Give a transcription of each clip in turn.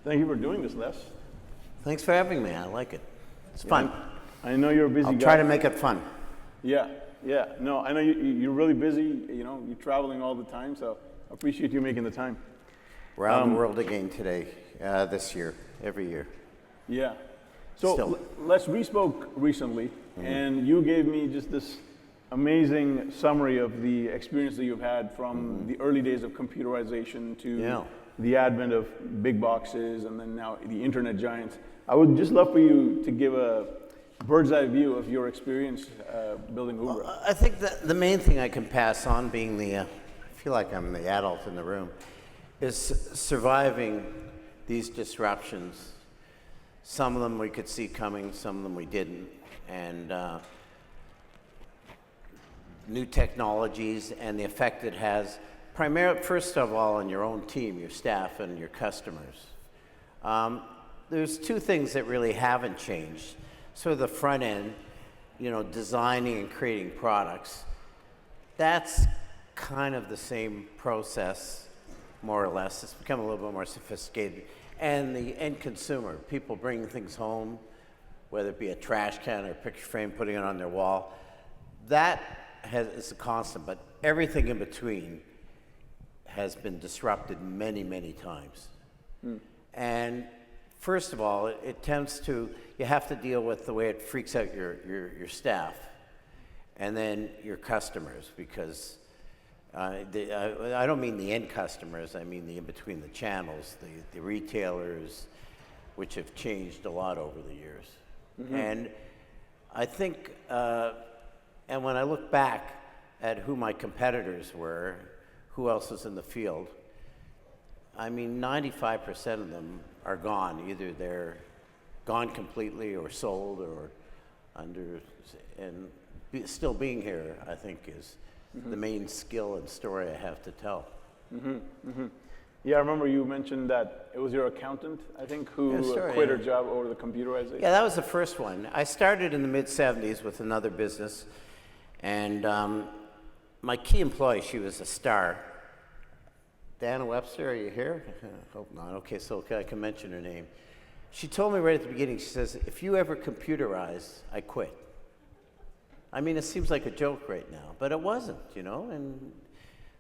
Thank you for doing this, Les. Thanks for having me. I like it. It's fun. I know you're a busy guy. I'll try to make it fun. Yeah. No, I know you're really busy. You're traveling all the time, so I appreciate you making the time. We're out in the world again today, this year, every year. Yeah. So, Les, we spoke recently, and you gave me just this amazing summary of the experience that you've had from the early days of computerization to the advent of big boxes and then now the internet giants. I would just love for you to give a bird's eye view of your experience building Umbra. Well, I think that the main thing I can pass on, being I feel like I'm the adult in the room, is surviving these disruptions. Some of them we could see coming, some of them we didn't. And new technologies and the effect it has, primarily, first of all, on your own team, your staff, and your customers. There's two things that really haven't changed. Sort of the front end, designing and creating products. That's kind of the same process, more or less. It's become a little bit more sophisticated. And the end consumer, people bringing things home, whether it be a trash can or a picture frame, putting it on their wall, that is a constant, but everything in between has been disrupted many, many times. And first of all, it tends to, you have to deal with the way it freaks out your staff and then your customers, because I don't mean the end customers, I mean the in between the channels, the retailers, which have changed a lot over the years. And I think, and when I look back at who my competitors were, who else was in the field, I mean, 95% of them are gone. Either they're gone completely or sold or still being here, I think, is the main skill and story I have to tell. Yeah, I remember you mentioned that it was your accountant, I think, who quit her job over the computerization. Yeah, that was the first one. I started in the mid-'70s with another business, and my key employee, she was a star. Dana Webster, are you here? Hope not. Okay, so I can mention her name. She told me right at the beginning, she says, if you ever computerize, I quit. I mean, it seems like a joke right now, but it wasn't, and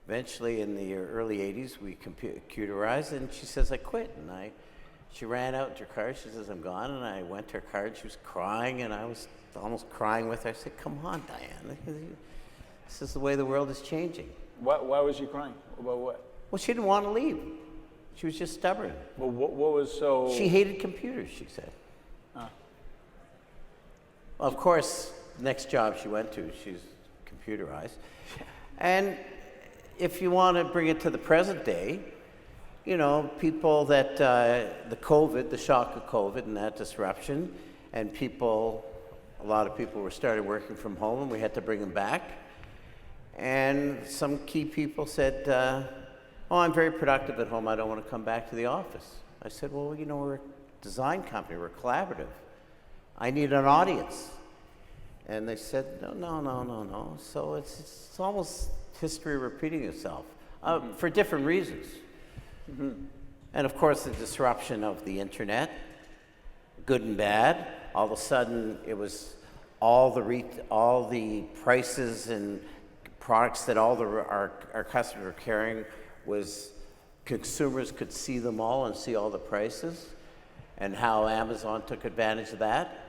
eventually in the early 80s, we computerized, and she says, I quit. And she ran out to her car, she says, I'm gone, and I went to her car, and she was crying, and I was almost crying with her. I said, come on, Diane, this is the way the world is changing. Why was she crying? About what? Well, she didn't want to leave. She was just stubborn. Well, what was so... She hated computers, she said. Well, of course, the next job she went to, she's computerized. And if you want to bring it to the present day, people that, the shock of COVID and that disruption, and a lot of people were started working from home, and we had to bring them back. And some key people said, I'm very productive at home, I don't want to come back to the office. I said, well, we're a design company, we're collaborative. I need an audience. And they said, no. So it's almost history repeating itself for different reasons. And of course, the disruption of the internet, good and bad. All of a sudden, it was all the prices and products that our customers were carrying was consumers could see them all and see all the prices, and how Amazon took advantage of that.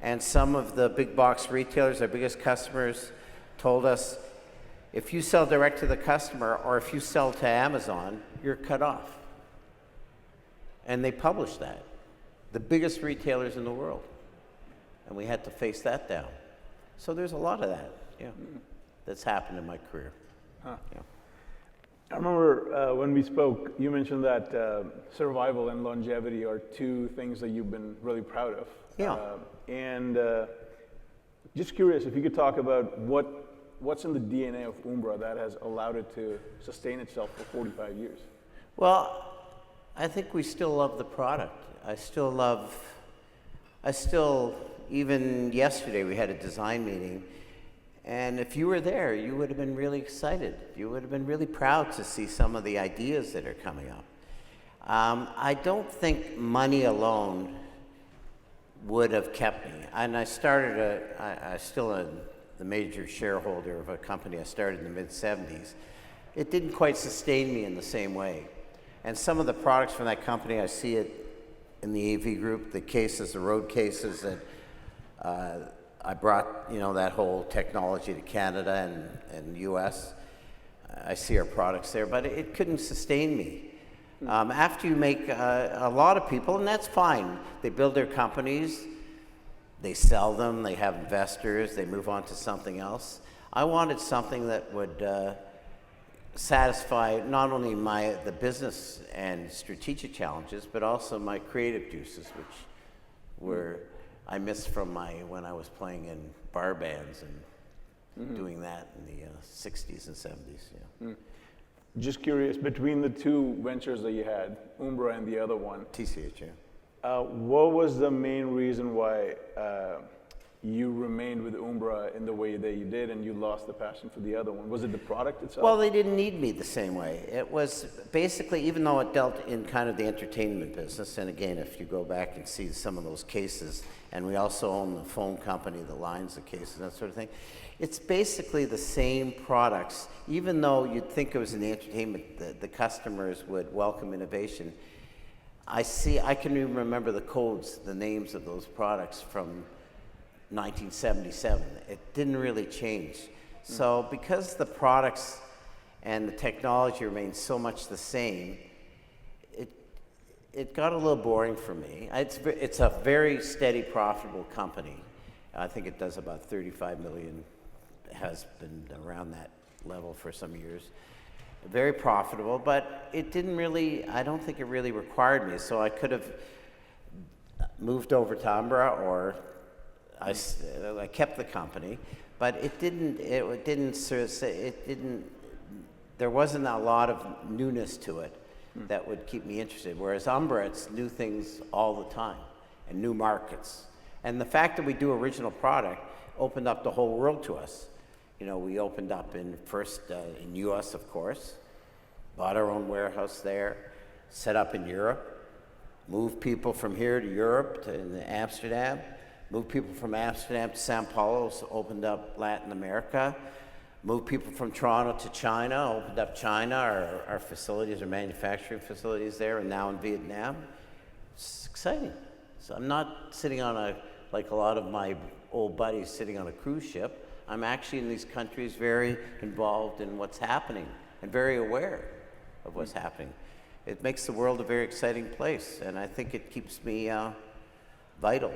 And some of the big box retailers, our biggest customers, told us, if you sell direct to the customer or if you sell to Amazon, you're cut off. And they published that. The biggest retailers in the world. And we had to face that down. So there's a lot of that, that's happened in my career. I remember when we spoke, you mentioned that survival and longevity are two things that you've been really proud of. And just curious if you could talk about what's in the DNA of Umbra that has allowed it to sustain itself for 45 years. Well, I think we still love the product. Even yesterday we had a design meeting, and if you were there, you would have been really excited. You would have been really proud to see some of the ideas that are coming up. I don't think money alone would have kept me. And I started, I still am the major shareholder of a company I started in the mid-'70s. It didn't quite sustain me in the same way. And some of the products from that company, I see it in the AV group, the cases, the road cases that I brought, that whole technology to Canada and US. I see our products there, but it couldn't sustain me. After you make a lot of people, and that's fine, they build their companies, they sell them, they have investors, they move on to something else. I wanted something that would satisfy not only the business and strategic challenges, but also my creative juices, which were I missed from when I was playing in bar bands and doing that in the 60s and 70s. Yeah. Just curious, between the two ventures that you had, Umbra and the other one, TCH, what was the main reason why you remained with Umbra in the way that you did and you lost the passion for the other one? Was it the product itself? Well, they didn't need me the same way. It was basically, even though it dealt in kind of the entertainment business, and again, if you go back and see some of those cases, and we also own the phone company, the lines of cases, that sort of thing, it's basically the same products. Even though you'd think it was in the entertainment, the customers would welcome innovation. I can even remember the codes, the names of those products from 1977. It didn't really change. So because the products and the technology remained so much the same, it got a little boring for me. It's a very steady, profitable company. I think it does about 35 million, has been around that level for some years. Very profitable, but it didn't really, I don't think it really required me. So I could have moved over to Umbra, or I kept the company, but there wasn't a lot of newness to it that would keep me interested. Whereas Umbra, it's new things all the time and new markets. And the fact that we do original product opened up the whole world to us. We opened up first in US, of course, bought our own warehouse there, set up in Europe, moved people from here to Europe, to Amsterdam, moved people from Amsterdam to Sao Paulo, so opened up Latin America, moved people from Toronto to China, opened up China, our facilities, our manufacturing facilities there, and now in Vietnam. It's exciting. So I'm not sitting like a lot of my old buddies sitting on a cruise ship. I'm actually in these countries very involved in what's happening and very aware of what's happening. It makes the world a very exciting place, and I think it keeps me vital.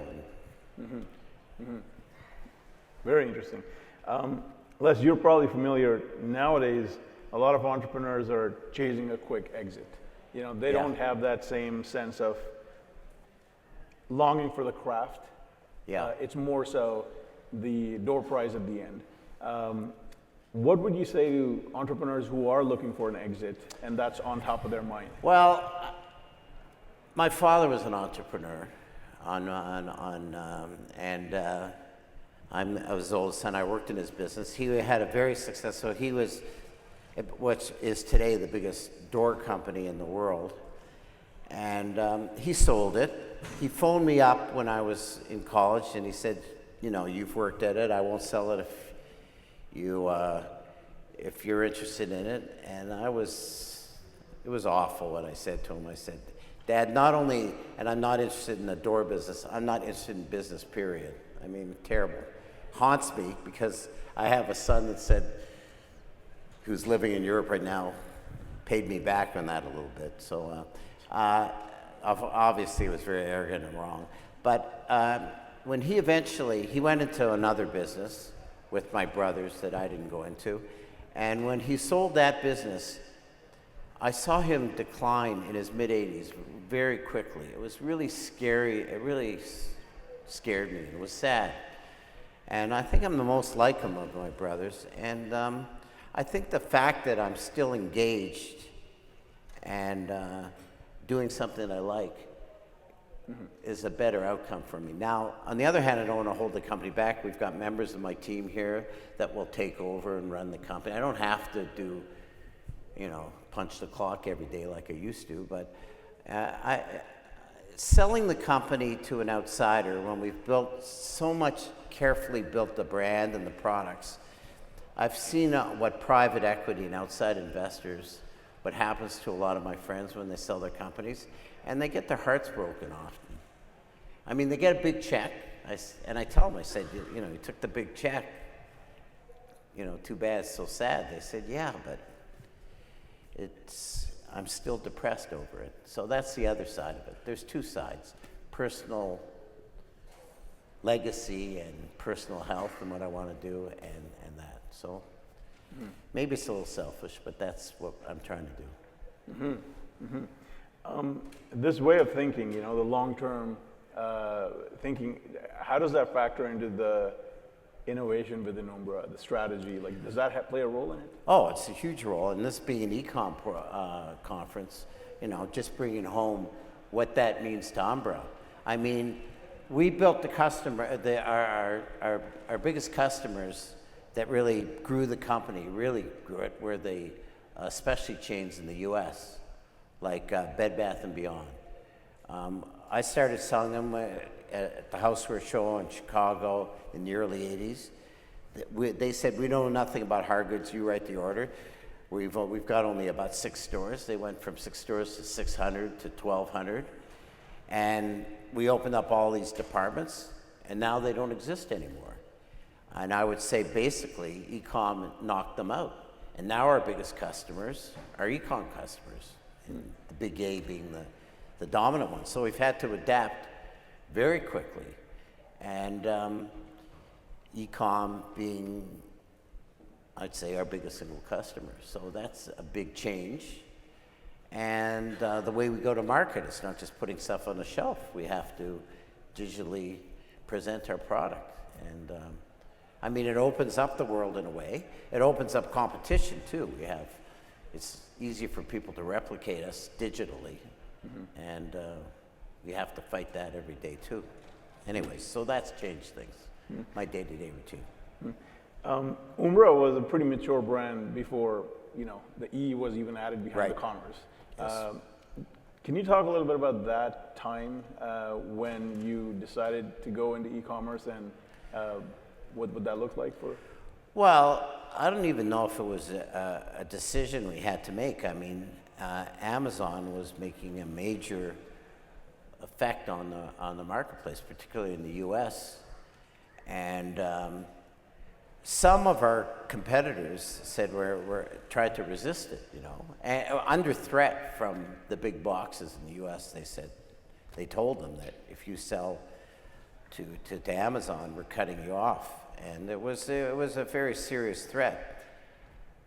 Very interesting. Les, you're probably familiar, nowadays, a lot of entrepreneurs are chasing a quick exit. They don't have that same sense of longing for the craft. It's more so the door prize at the end. What would you say to entrepreneurs who are looking for an exit and that's on top of their mind? Well, my father was an entrepreneur, and I was the oldest son. I worked in his business. He had a very successful. He was, which is today the biggest door company in the world, and he sold it. He phoned me up when I was in college, and he said, you've worked at it. I won't sell it if you're interested in it. And it was awful what I said to him. I said, Dad, not only, and I'm not interested in the door business, I'm not interested in business, period. I mean, terrible. Haunts me because I have a son that said, who's living in Europe right now, paid me back on that a little bit. So obviously it was very arrogant and wrong. But when he went into another business with my brothers that I didn't go into. And when he sold that business, I saw him decline in his mid-80s very quickly. It was really scary. It really scared me. It was sad. And I think I'm the most like him of my brothers. And I think the fact that I'm still engaged and doing something I like is a better outcome for me. Now, on the other hand, I don't want to hold the company back. We've got members of my team here that will take over and run the company. I don't have to do, punch the clock every day like I used to, but Selling the company to an outsider when we've built so much, carefully built the brand and the products, I've seen what private equity and outside investors, what happens to a lot of my friends when they sell their companies, and they get their hearts broken often. I mean, they get a big check, and I tell them, I said, you know, you took the big check, you know, too bad, it's so sad. They said, yeah, but I'm still depressed over it. So that's the other side of it. There's two sides, personal legacy and personal health and what I want to do and that. So maybe it's a little selfish, but that's what I'm trying to do. This way of thinking, you know, the long-term thinking, how does that factor into the innovation within Umbra, the strategy? Like, does that play a role in it? Oh, it's a huge role. And this being an Ecom conference, you know, just bringing home what that means to Umbra. I mean, we built the customer, our biggest customers that really grew the company, really grew it, were the specialty chains in the US, like Bed Bath & Beyond. I started selling them at the Houseware Show in Chicago in the early 80s. They said, we know nothing about hard goods, you write the order. We've got only about 6 stores. They went from 6 stores to 600 to 1,200. And we opened up all these departments, and now they don't exist anymore. And I would say basically, Ecom knocked them out. And now our biggest customers are Ecom customers, and the big A being the dominant one. So we've had to adapt very quickly. And Ecom being, I'd say, our biggest single customer. So that's a big change. And the way we go to market, it's not just putting stuff on the shelf. We have to digitally present our product. And I mean, it opens up the world in a way. It opens up competition too. It's easier for people to replicate us digitally. And we have to fight that every day too. Anyway, so that's changed things, my day-to-day routine. Umbra was a pretty mature brand before, you know, the E was even added behind the commerce. Yes. Can you talk a little bit about that time when you decided to go into e-commerce, and what would that look like for? Well, I don't even know if it was a decision we had to make. I mean, Amazon was making a major effect on the marketplace, particularly in the U.S. And some of our competitors said we're tried to resist it, you know, and under threat from the big boxes in the U.S. They told them that if you sell to Amazon, we're cutting you off, and it was a very serious threat.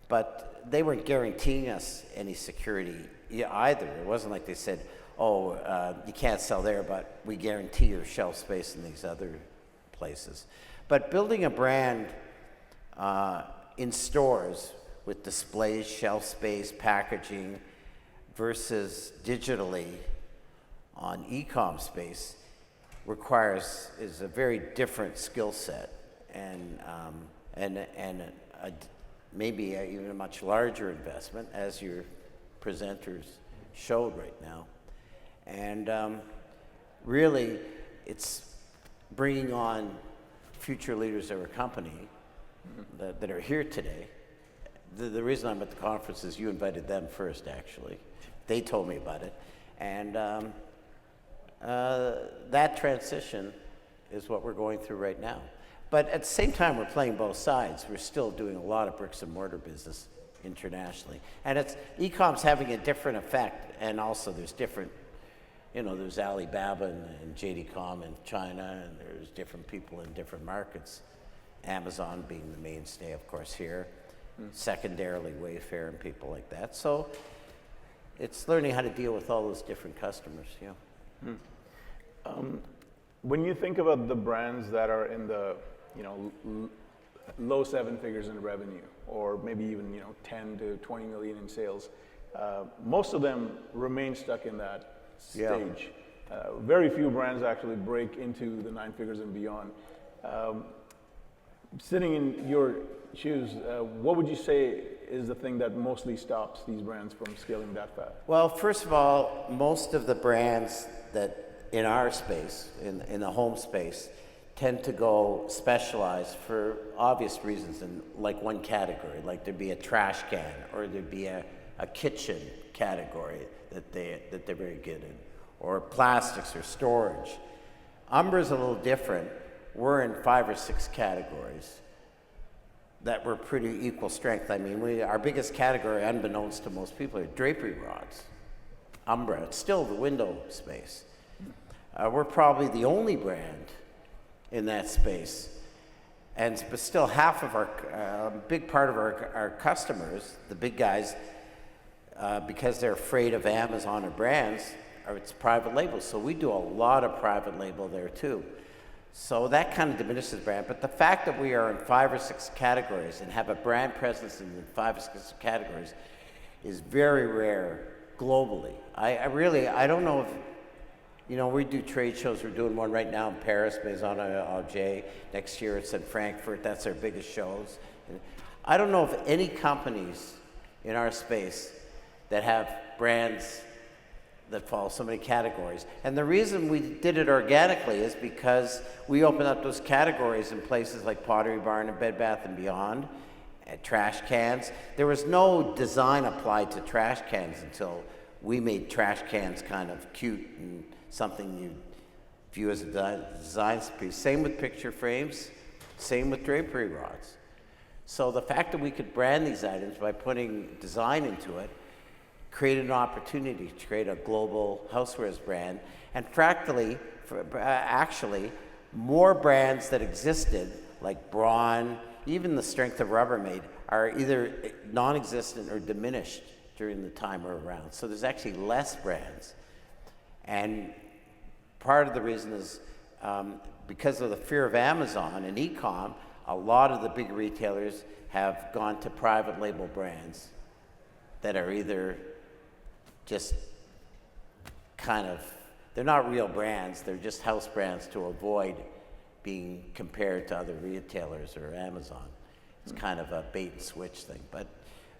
But they weren't guaranteeing us any security either. It wasn't like they said, oh, you can't sell there, but we guarantee your shelf space in these other places. But building a brand in stores with displays, shelf space, packaging, versus digitally on e-com space is a very different skill set, and maybe even a much larger investment, as your presenters showed right now. And really, it's bringing on future leaders of our company that are here today. The reason I'm at the conference is you invited them first, actually. They told me about it. And that transition is what we're going through right now. But at the same time, we're playing both sides. We're still doing a lot of bricks and mortar business internationally. And e-com's having a different effect. And also there's different, you know, there's Alibaba and JD.com in China, and there's different people in different markets. Amazon being the mainstay, of course, here. Secondarily, Wayfair and people like that. So it's learning how to deal with all those different customers, yeah. When you think about the brands that are in the, you know, low 7 figures in revenue, or maybe even, you know, 10 to 20 million in sales, most of them remain stuck in that stage. Very few brands actually break into the 9 figures and beyond. Sitting in your shoes, what would you say is the thing that mostly stops these brands from scaling that fast? Well, first of all, most of the brands that in our space, in the home space, tend to go specialized for obvious reasons in like one category, like there'd be a trash can or there'd be a kitchen category that they're very good in, or plastics or storage. Umbra's a little different. We're in 5 or 6 categories that were pretty equal strength. I mean, our biggest category, unbeknownst to most people, are drapery rods. Umbra, it's still the window space. We're probably the only brand in that space. But still half of our, big part of our customers, the big guys, because they're afraid of Amazon or brands, it's private label. So we do a lot of private label there too. So that kind of diminishes brand. But the fact that we are in 5 or 6 categories and have a brand presence in 5 or 6 categories is very rare globally. I don't know if, we do trade shows. We're doing one right now in Paris, Maison Auger. Next year it's in Frankfurt. That's our biggest shows. I don't know if any companies in our space that have brands that follow so many categories. And the reason we did it organically is because we opened up those categories in places like Pottery Barn and Bed Bath & Beyond, and trash cans. There was no design applied to trash cans until we made trash cans kind of cute and something you view as a design piece. Same with picture frames, same with drapery rods. So the fact that we could brand these items by putting design into it created an opportunity to create a global housewares brand. And fractally, actually, more brands that existed, like Braun, even the strength of Rubbermaid, are either non-existent or diminished during the time we're around. So there's actually less brands. And part of the reason is because of the fear of Amazon and Ecom, a lot of the big retailers have gone to private label brands that are either just kind of, they're not real brands, they're just house brands to avoid being compared to other retailers or Amazon. It's kind of a bait and switch thing. But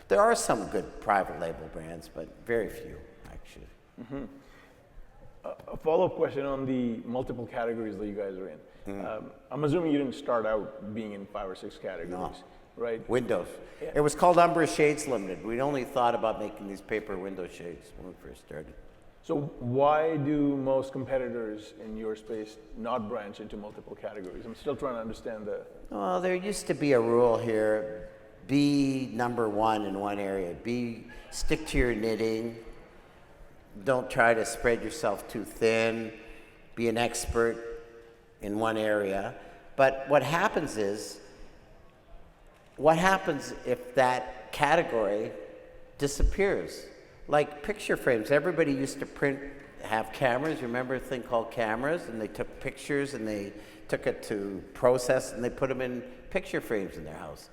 there are some good private label brands, but very few, actually. Mm-hmm. A follow-up question on the multiple categories that you guys are in. I'm assuming you didn't start out being in 5 or 6 categories, No. right? Windows. Yeah. It was called Umbra Shades Limited. We'd only thought about making these paper window shades when we first started. So why do most competitors in your space not branch into multiple categories? I'm still trying to understand the... Well, there used to be a rule here, be number one in one area. Stick to your knitting. Don't try to spread yourself too thin. Be an expert in one area. But what happens if that category disappears? Like picture frames. Everybody used to have cameras. Remember a thing called cameras? And they took pictures and they took it to process and they put them in picture frames in their house.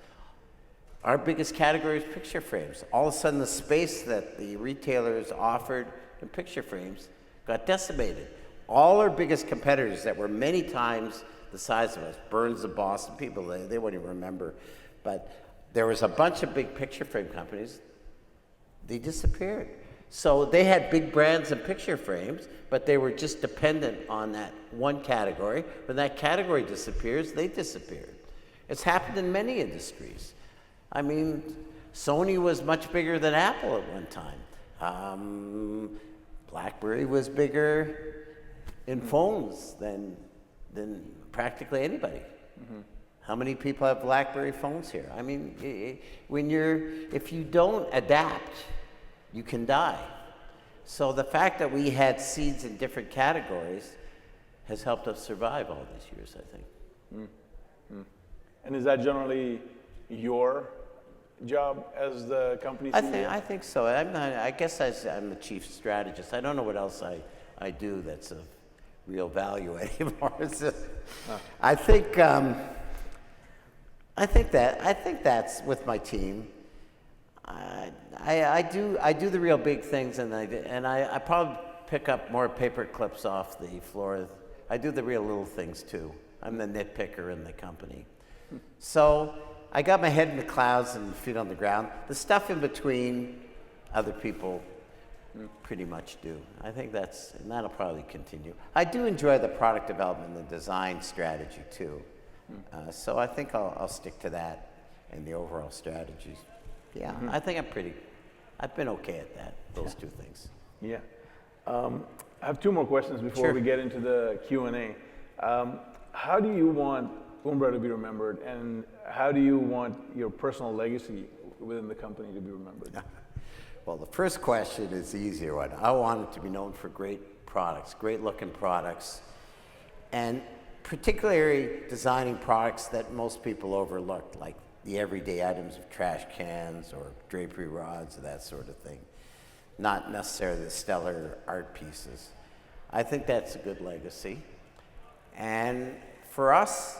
Our biggest category is picture frames. All of a sudden the space that the retailers offered in picture frames got decimated. All our biggest competitors that were many times the size of us, Burns of Boston, people, they wouldn't even remember, but there was a bunch of big picture frame companies, they disappeared. So they had big brands and picture frames, but they were just dependent on that one category. When that category disappears, they disappeared. It's happened in many industries. I mean, Sony was much bigger than Apple at one time. BlackBerry was bigger in phones than practically anybody. Mm-hmm. How many people have BlackBerry phones here? I mean, if you don't adapt, you can die. So the fact that we had seeds in different categories has helped us survive all these years, I think. Mm-hmm. And is that generally your job as the company CEO? I think so. I guess I'm the chief strategist. I don't know what else I do that's of real value anymore. I think that's with my team. I do the real big things, and I probably pick up more paper clips off the floor. I do the real little things too. I'm the nitpicker in the company. So I got my head in the clouds and feet on the ground. The stuff in between, other people pretty much do. I think and that'll probably continue. I do enjoy the product development and the design strategy too. So I think I'll stick to that and the overall strategies. Yeah, I think I've been okay at that, those two things. Yeah. I have two more questions before we get into the Q&A. How do you want Umbra to be remembered, and how do you want your personal legacy within the company to be remembered? Well, the first question is the easier one. I want it to be known for great products, great looking products, and particularly designing products that most people overlook, like the everyday items of trash cans or drapery rods, that sort of thing. Not necessarily the stellar art pieces. I think that's a good legacy. And for us,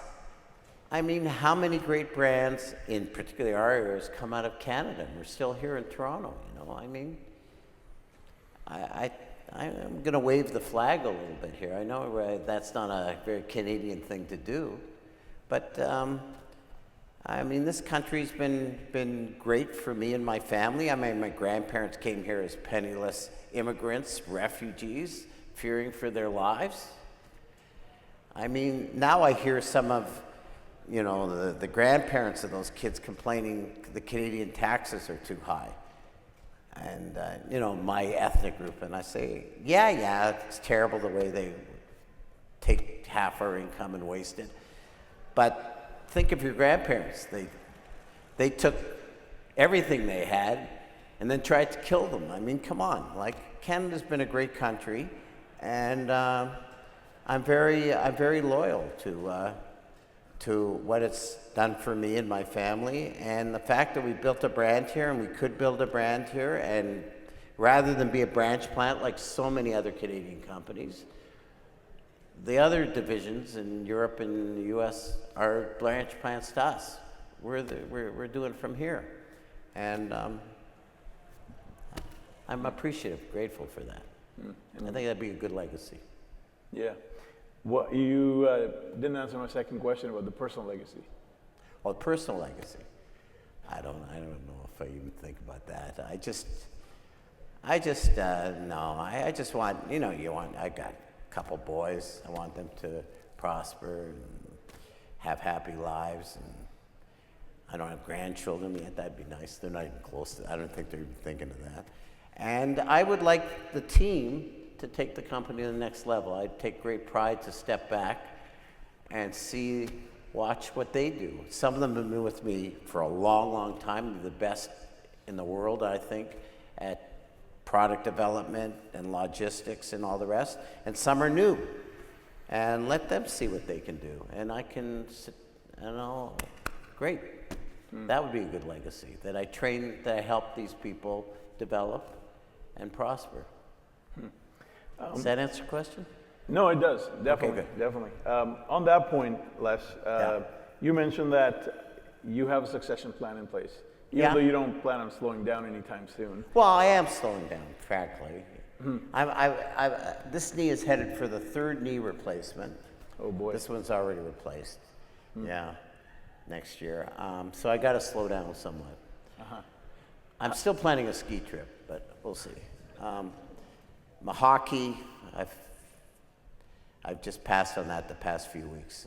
I mean, how many great brands, in particularly our areas, come out of Canada? We're still here in Toronto, you know? I mean, I'm going to wave the flag a little bit here. I know that's not a very Canadian thing to do, but I mean, this country's been great for me and my family. I mean, my grandparents came here as penniless immigrants, refugees, fearing for their lives. I mean, now I hear some of, you know, the grandparents of those kids complaining the Canadian taxes are too high. And, you know, my ethnic group, and I say, yeah, it's terrible the way they take half our income and waste it. But think of your grandparents. They took everything they had and then tried to kill them. I mean, come on. Like, Canada's been a great country, and I'm very loyal to what it's done for me and my family, and the fact that we built a brand here, and we could build a brand here, and rather than be a branch plant like so many other Canadian companies, the other divisions in Europe and the U.S. are branch plants to us. We're doing it from here, and I'm appreciative, grateful for that. I think that'd be a good legacy. Yeah. Well, you didn't answer my second question about the personal legacy. Well, personal legacy. I don't know if I even think about that. I just want, I got a couple boys. I want them to prosper and have happy lives. And I don't have grandchildren yet. That'd be nice. They're not even close to, I don't think they're even thinking of that. And I would like the team to take the company to the next level. I'd take great pride to step back and watch what they do. Some of them have been with me for a long, long time. They're the best in the world, I think, at product development and logistics and all the rest. And some are new. And let them see what they can do. And I can, great. That would be a good legacy, that I help these people develop and prosper. Does that answer your question? No, it does. Definitely. Okay, good. Definitely. On that point, Les, you mentioned that you have a succession plan in place, even though you don't plan on slowing down anytime soon. Well, I am slowing down, frankly. This knee is headed for the third knee replacement. Oh boy. This one's already replaced. Yeah, next year. So I got to slow down somewhat. I'm still planning a ski trip, but we'll see. My hockey, I've just passed on that the past few weeks.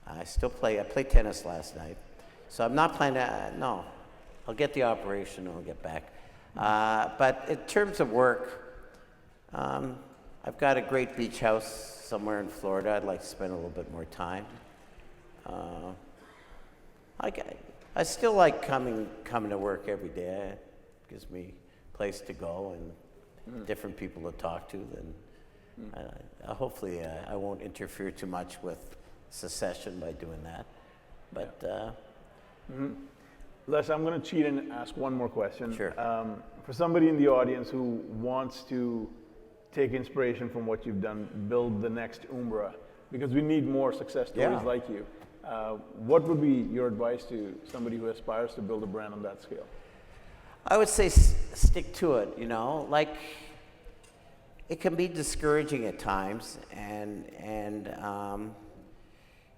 I still play. I played tennis last night, so I'm not planning. No, I'll get the operation and I'll get back. But in terms of work, I've got a great beach house somewhere in Florida. I'd like to spend a little bit more time. I still like coming to work every day. It gives me a place to go and different people to talk to. Then hopefully I won't interfere too much with secession by doing that. But Les, I'm going to cheat and ask one more question. Sure. For somebody in the audience who wants to take inspiration from what you've done, build the next Umbra, because we need more success stories like you. What would be your advice to somebody who aspires to build a brand on that scale? I would say stick to it, like it can be discouraging at times, and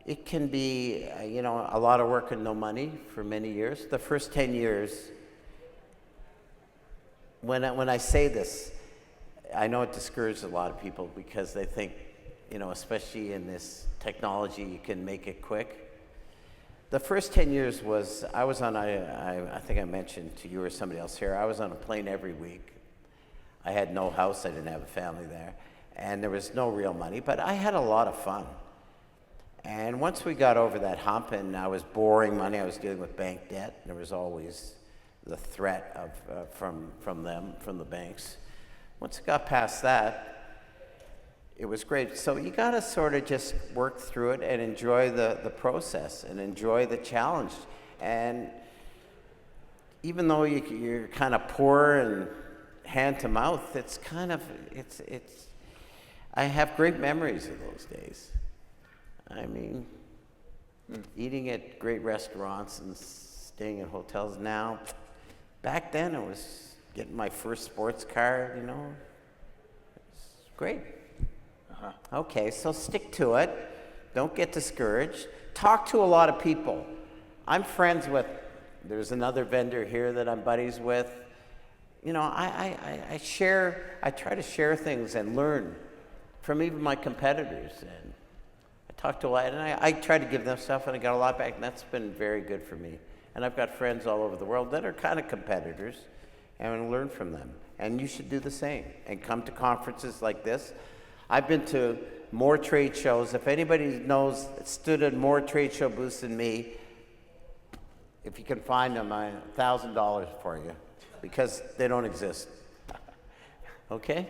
it can be, a lot of work and no money for many years. The first 10 years, when I say this, I know it discourages a lot of people because they think, especially in this technology, you can make it quick. The first 10 years was, I was on, I think I mentioned to you or somebody else here, I was on a plane every week. I had no house, I didn't have a family there, and there was no real money, but I had a lot of fun. And once we got over that hump and I was borrowing money, I was dealing with bank debt, there was always the threat of from the banks. Once it got past that, it was great. So you got to sort of just work through it and enjoy the process and enjoy the challenge. And even though you're kind of poor and hand to mouth, it's I have great memories of those days. I mean, eating at great restaurants and staying at hotels now. Back then, it was getting my first sports car, It's great. Okay, so stick to it. Don't get discouraged. Talk to a lot of people. I'm friends with, there's another vendor here that I'm buddies with. I try to share things and learn from even my competitors. And I talk to a lot, and I try to give them stuff, and I got a lot back, and that's been very good for me. And I've got friends all over the world that are kind of competitors, and I learn from them. And you should do the same, and come to conferences like this. I've been to more trade shows. If anybody knows, stood at more trade show booths than me, if you can find them, $1,000 for you, because they don't exist. Okay?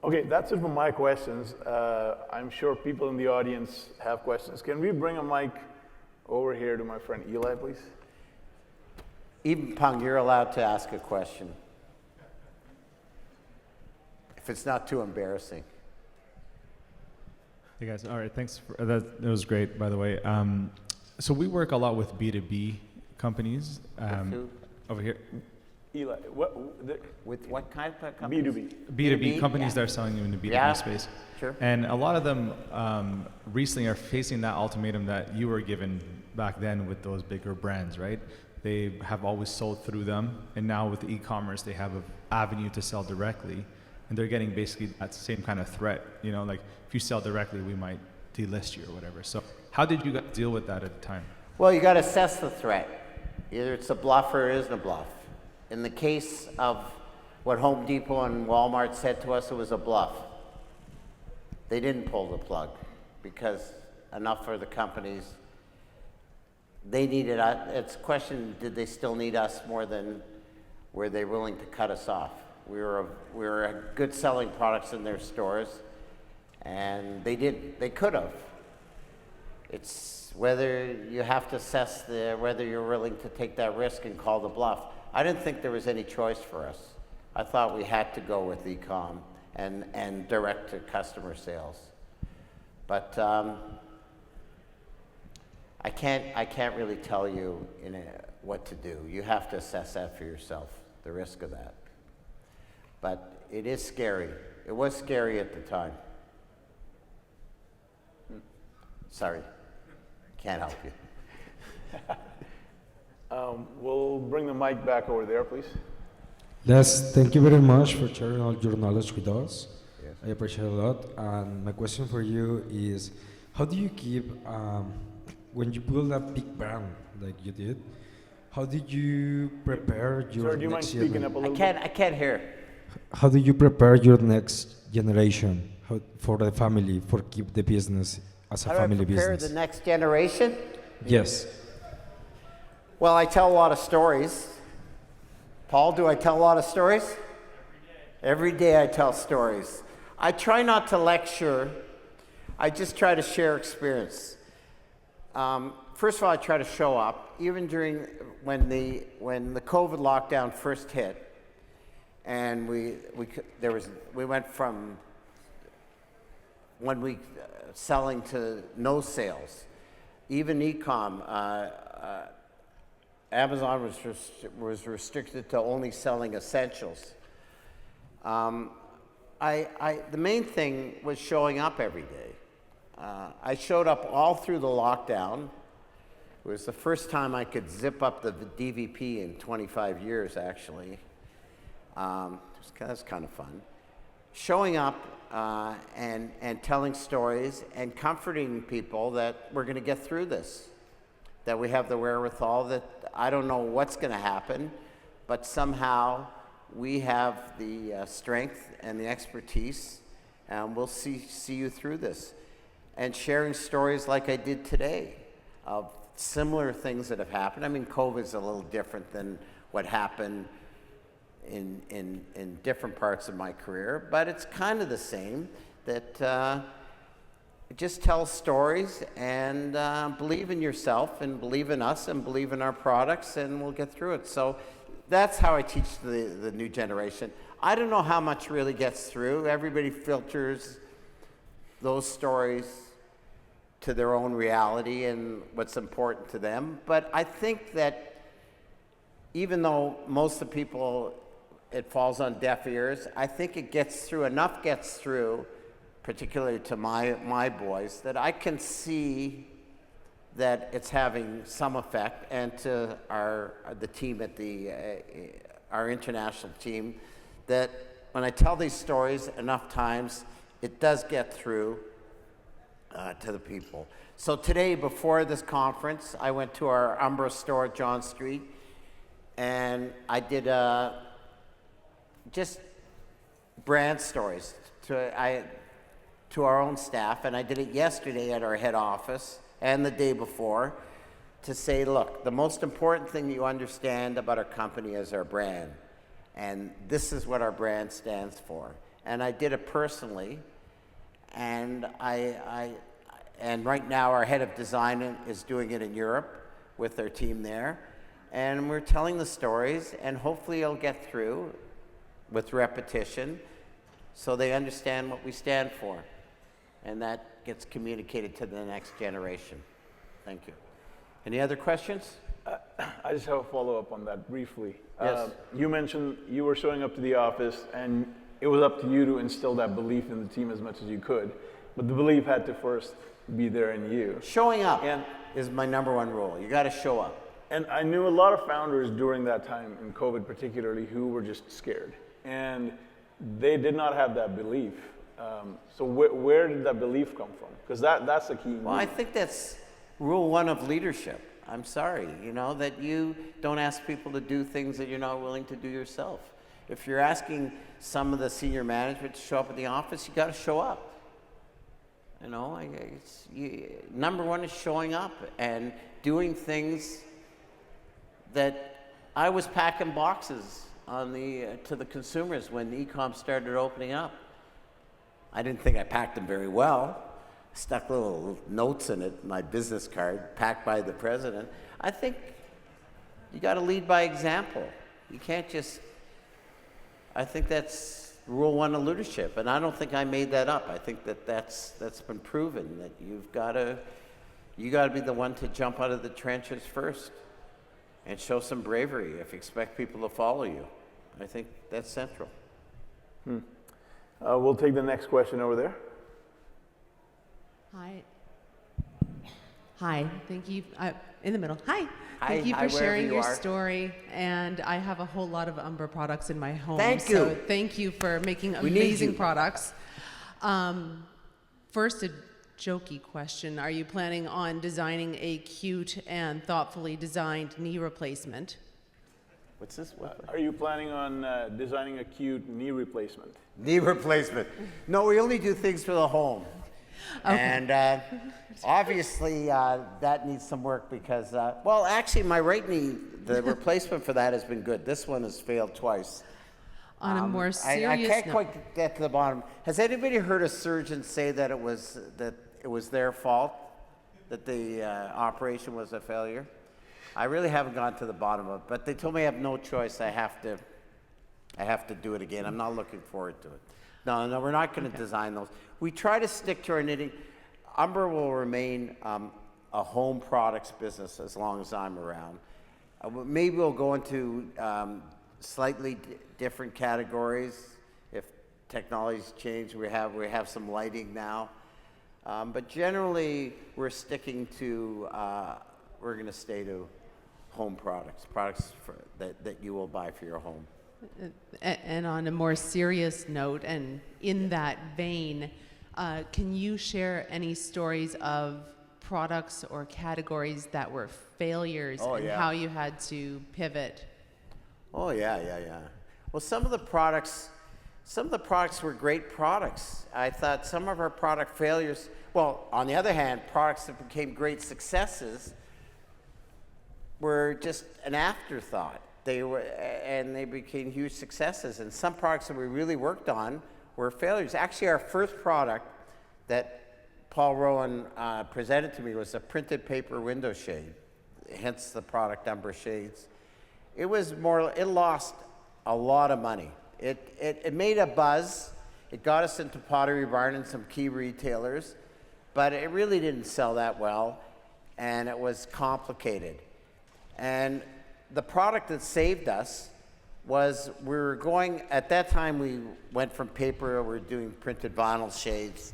Okay, that's it for my questions. I'm sure people in the audience have questions. Can we bring a mic over here to my friend Eli, please? Even Pung, you're allowed to ask a question. If it's not too embarrassing. Hey guys, all right, thanks for that. It was great, by the way. So we work a lot with B2B companies over here. Eli, with what kind of companies? B2B. B2B companies that are selling in the B2B space. Sure. And a lot of them recently are facing that ultimatum that you were given back then with those bigger brands, right? They have always sold through them, and now with e-commerce, they have an avenue to sell directly, and they're getting basically that same kind of threat. Like if you sell directly, we might delist you or whatever. So how did you guys deal with that at the time? Well, you got to assess the threat. Either it's a bluff or it isn't a bluff. In the case of what Home Depot and Walmart said to us, it was a bluff. They didn't pull the plug because enough for the companies. They needed us. It's a question, did they still need us more than were they willing to cut us off? We were good selling products in their stores, and they could have. It's whether you have to assess whether you're willing to take that risk and call the bluff. I didn't think there was any choice for us. I thought we had to go with Ecom and direct to customer sales. But I can't really tell you what to do. You have to assess that for yourself, the risk of that. But it is scary. It was scary at the time. Sorry, can't help you. We'll bring the mic back over there, please. Les, thank you very much for sharing all your knowledge with us. Yes. I appreciate it a lot. And my question for you is, how do you keep, when you build a big brand like you did, how did you prepare your Sir, do you mind speaking up a little bit? I can't hear. How do you prepare your next generation for the family, for keep the business as a How do I family prepare business? the next generation? Yes. Well, I tell a lot of stories. Paul, do I tell a lot of stories? Every day I tell stories. I try not to lecture. I just try to share experience. First of all, I try to show up. Even during when the COVID lockdown first hit, and we went from 1 week selling to no sales. Even Ecom, Amazon was restricted to only selling essentials. The main thing was showing up every day. I showed up all through the lockdown. It was the first time I could zip up the DVP in 25 years, actually. That's kind of fun. Showing up and telling stories and comforting people that we're going to get through this, that we have the wherewithal, that I don't know what's going to happen, but somehow we have the strength and the expertise, and we'll see you through this. And sharing stories like I did today of similar things that have happened. I mean, COVID's a little different than what happened in different parts of my career, but it's kind of the same, that just tell stories and believe in yourself and believe in us and believe in our products, and we'll get through it. So that's how I teach the new generation. I don't know how much really gets through. Everybody filters those stories to their own reality and what's important to them. But I think that even though most of the people, it falls on deaf ears, I think it gets through, enough gets through, particularly to my boys, that I can see that it's having some effect, and to the team at our international team, that when I tell these stories enough times, it does get through to the people. So today, before this conference, I went to our Umbra store at John Street, and I did just brand stories to our own staff, and I did it yesterday at our head office and the day before, to say, look, the most important thing you understand about our company is our brand, and this is what our brand stands for. And I did it personally, and and right now our head of design is doing it in Europe with their team there, and we're telling the stories, and hopefully it'll get through with repetition so they understand what we stand for, and that gets communicated to the next generation. Thank you. Any other questions? I just have a follow-up on that briefly. Yes. You mentioned you were showing up to the office, and it was up to you to instill that belief in the team as much as you could, but the belief had to first be there in you. Showing up And- is my number one rule. You got to show up. And I knew a lot of founders during that time, in COVID particularly, who were just scared. And they did not have that belief. So where did that belief come from? Because that's the key. Well, I think that's rule one of leadership. I'm sorry, that you don't ask people to do things that you're not willing to do yourself. If you're asking some of the senior management to show up at the office, you got to show up. Number one is showing up and doing things that I was packing boxes to the consumers when Ecom started opening up. I didn't think I packed them very well. Stuck little notes in it, my business card, packed by the president. I think you got to lead by example. You can't just. I think that's rule one of leadership, and I don't think I made that up. I think that's been proven, that you got to be the one to jump out of the trenches first, and show some bravery if you expect people to follow you. I think that's central. We'll take the next question over there. Hi, thank you. In the middle. Hi. Hi, Thank you hi, for wherever sharing you your are. story. And I have a whole lot of Umbra products in my home. Thank So you. thank you for making We need amazing you. products. First, a jokey question. Are you planning on designing a cute and thoughtfully designed knee replacement? What's this? Are you planning on designing a cute knee replacement? Knee replacement. No, we only do things for the home. Okay. And obviously that needs some work because, well, actually my right knee, the replacement for that has been good. This one has failed twice. On a more I serious can't note. quite get to the bottom. Has anybody heard a surgeon say that it was their fault, that the operation was a failure? I really haven't gone to the bottom of it, but they told me I have no choice. I have to do it again. I'm not looking forward to it. No, we're not going to design those. We try to stick to our knitting. Umbra will remain a home products business as long as I'm around. Maybe we'll go into slightly different categories if technology's changed. We have some lighting now. But generally, we're sticking to, we're going to stay to home products, that you will buy for your home. And on a more serious note, and in that vein, can you share any stories of products or categories that were failures and how you had to pivot? Oh, yeah. Well, some of the products were great products. I thought some of our product failures, well, on the other hand, products that became great successes were just an afterthought. They became huge successes. And some products that we really worked on were failures. Actually, our first product that Paul Rowan presented to me was a printed paper window shade, hence the product Umbra Shades. It lost a lot of money. It made a buzz. It got us into Pottery Barn and some key retailers, but it really didn't sell that well, and it was complicated. And the product that saved us was at that time we went from paper, we were doing printed vinyl shades,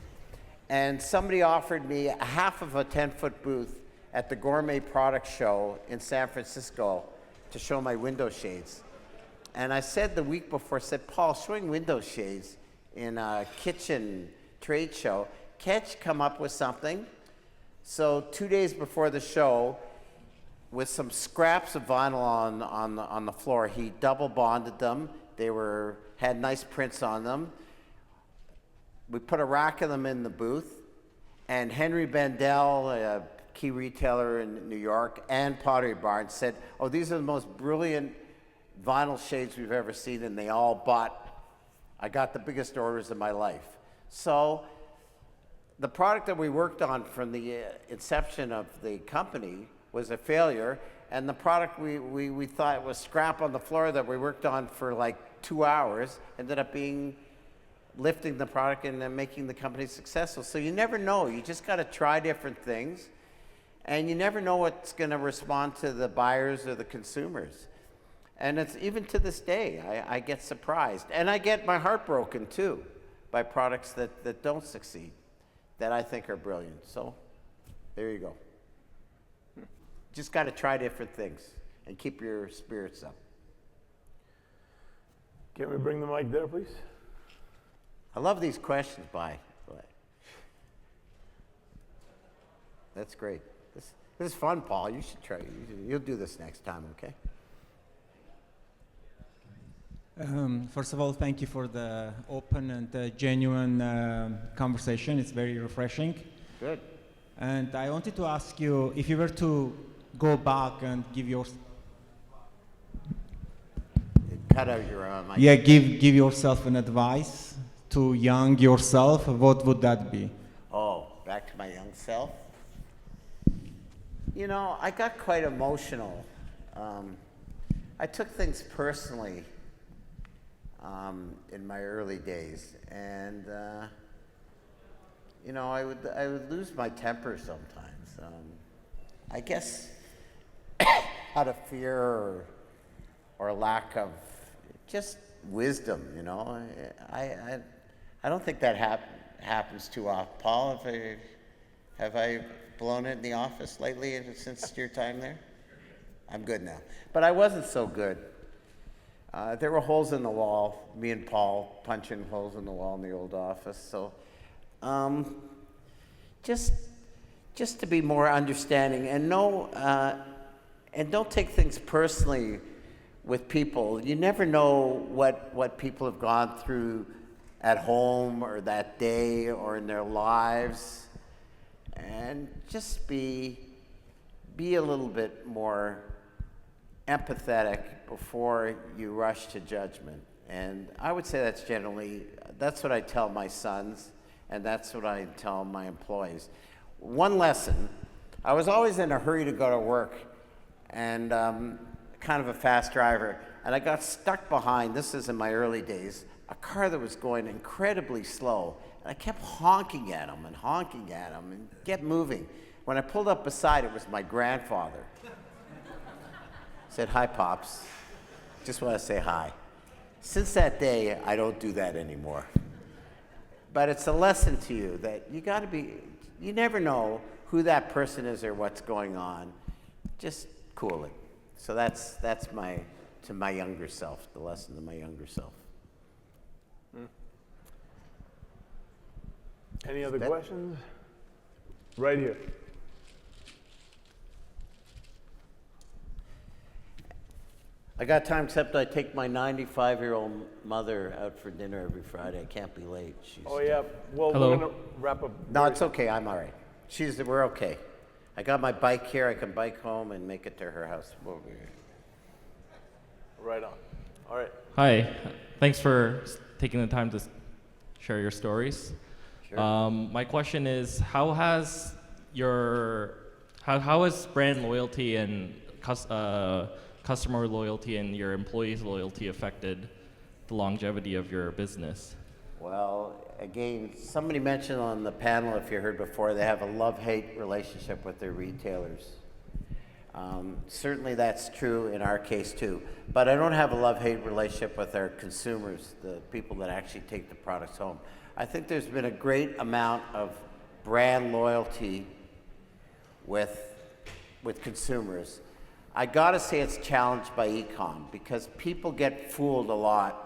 and somebody offered me a half of a 10-foot booth at the Gourmet Product Show in San Francisco to show my window shades. And I said the week before, Paul, showing window shades in a kitchen trade show, can't you come up with something? So 2 days before the show, with some scraps of vinyl on the floor, he double bonded them. They had nice prints on them. We put a rack of them in the booth, and Henry Bendel, a key retailer in New York, and Pottery Barn said, "Oh, these are the most brilliant vinyl shades we've ever seen," and they all bought. I got the biggest orders of my life. So the product that we worked on from the inception of the company was a failure, and the product we thought was scrap on the floor that we worked on for like 2 hours ended up being lifting the product and making the company successful. So you never know. You just got to try different things, and you never know what's going to respond to the buyers or the consumers. And it's even to this day, I get surprised. And I get my heart broken too by products that don't succeed, that I think are brilliant. So there you go. Just got to try different things and keep your spirits up. Can we bring the mic there, please? I love these questions, by the way. That's great. This is fun, Paul. You should try. You'll do this next time, okay? First of all, thank you for the open and genuine conversation. It's very refreshing. Good. And I wanted to ask you, if you were to go back and give your... Cut out your mic. Yeah, give yourself an advice to young yourself, what would that be? Oh, back to my young self. You know, I got quite emotional. I took things personally in my early days, and you know, I would lose my temper sometimes. I guess out of fear or lack of just wisdom. You know, I don't think that happens too often. Paul, have I blown it in the office lately since your time there? I'm good now, but I wasn't so good. There were holes in the wall, me and Paul punching holes in the wall in the old office. So just to be more understanding and and don't take things personally with people. You never know what people have gone through at home or that day or in their lives. And just be a little bit more empathetic before you rush to judgment. And I would say that's what I tell my sons, and that's what I tell my employees. One lesson, I was always in a hurry to go to work, and kind of a fast driver, and I got stuck behind, this is in my early days, a car that was going incredibly slow, and I kept honking at him and get moving. When I pulled up beside, it was my grandfather. Said, "Hi, Pops. Just want to say hi." Since that day, I don't do that anymore. But it's a lesson to you that you got to you never know who that person is or what's going on. Just cool it. So that's to my younger self, the lesson to my younger self. Any other questions? Right here. I got time, except I take my 95-year-old mother out for dinner every Friday. I can't be late. Oh yeah, well, Hello. we're gonna wrap up. No, it's okay. I'm all right. We're okay. I got my bike here. I can bike home and make it to her house. Right on. All right. Hi, thanks for taking the time to share your stories. Sure. My question is, how has brand loyalty and customer loyalty and your employees' loyalty affected the longevity of your business? Well, again, somebody mentioned on the panel, if you heard before, they have a love-hate relationship with their retailers. Certainly that's true in our case too, but I don't have a love-hate relationship with our consumers, the people that actually take the products home. I think there's been a great amount of brand loyalty with consumers. I gotta say it's challenged by Ecom because people get fooled a lot.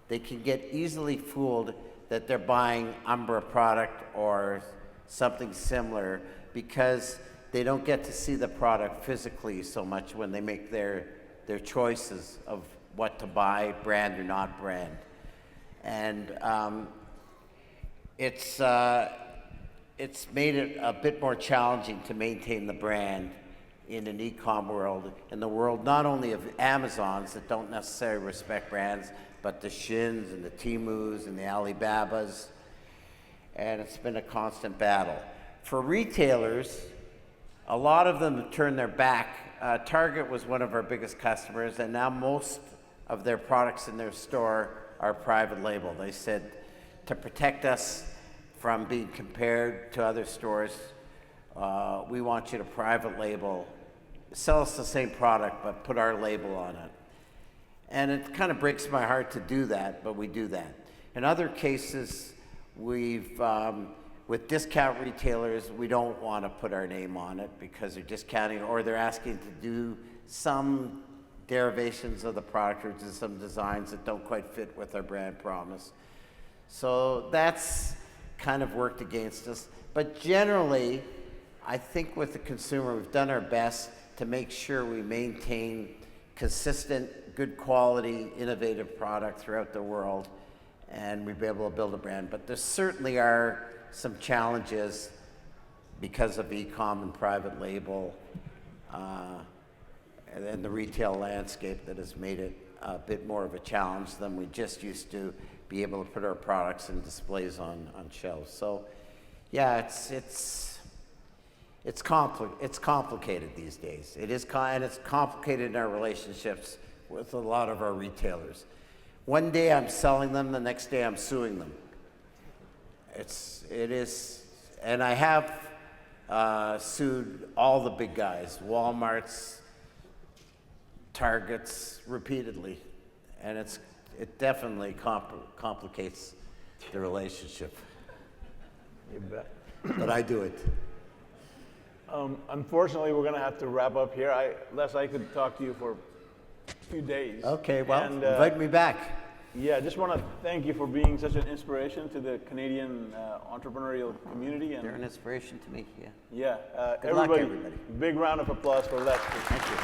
They can get easily fooled that they're buying Umbra product or something similar because they don't get to see the product physically so much when they make their choices of what to buy, brand or not brand. And it's made it a bit more challenging to maintain the brand in an e-com world, in the world not only of Amazons that don't necessarily respect brands, but the Shins and the Temus and the Alibabas, and it's been a constant battle. For retailers, a lot of them have turned their back. Target was one of our biggest customers, and now most of their products in their store are private label. They said, to protect us from being compared to other stores, we want you to private label, sell us the same product, but put our label on it. And it kind of breaks my heart to do that, but we do that. In other cases, we've, with discount retailers, we don't want to put our name on it because they're discounting or they're asking to do some derivations of the product or just some designs that don't quite fit with our brand promise. So that's kind of worked against us. But generally, I think with the consumer, we've done our best to make sure we maintain consistent, good quality, innovative product throughout the world, and we've been able to build a brand. But there certainly are some challenges because of e-com and private label, and then the retail landscape that has made it a bit more of a challenge than we just used to be able to put our products and displays on shelves. So, yeah, it's complicated these days. It is, and it's complicated in our relationships with a lot of our retailers. One day I'm selling them, the next day I'm suing them. It is, and I have sued all the big guys, Walmarts, Targets, repeatedly, and it definitely complicates the relationship. You bet. But I do it. Unfortunately, we're going to have to wrap up here. Les, I could talk to you for a few days. Okay, well, And, invite me back. Yeah, I just want to thank you for being such an inspiration to the Canadian entrepreneurial community. And They're an inspiration to me, yeah. yeah, Good luck, everybody. Big round of applause for Les. Thank you.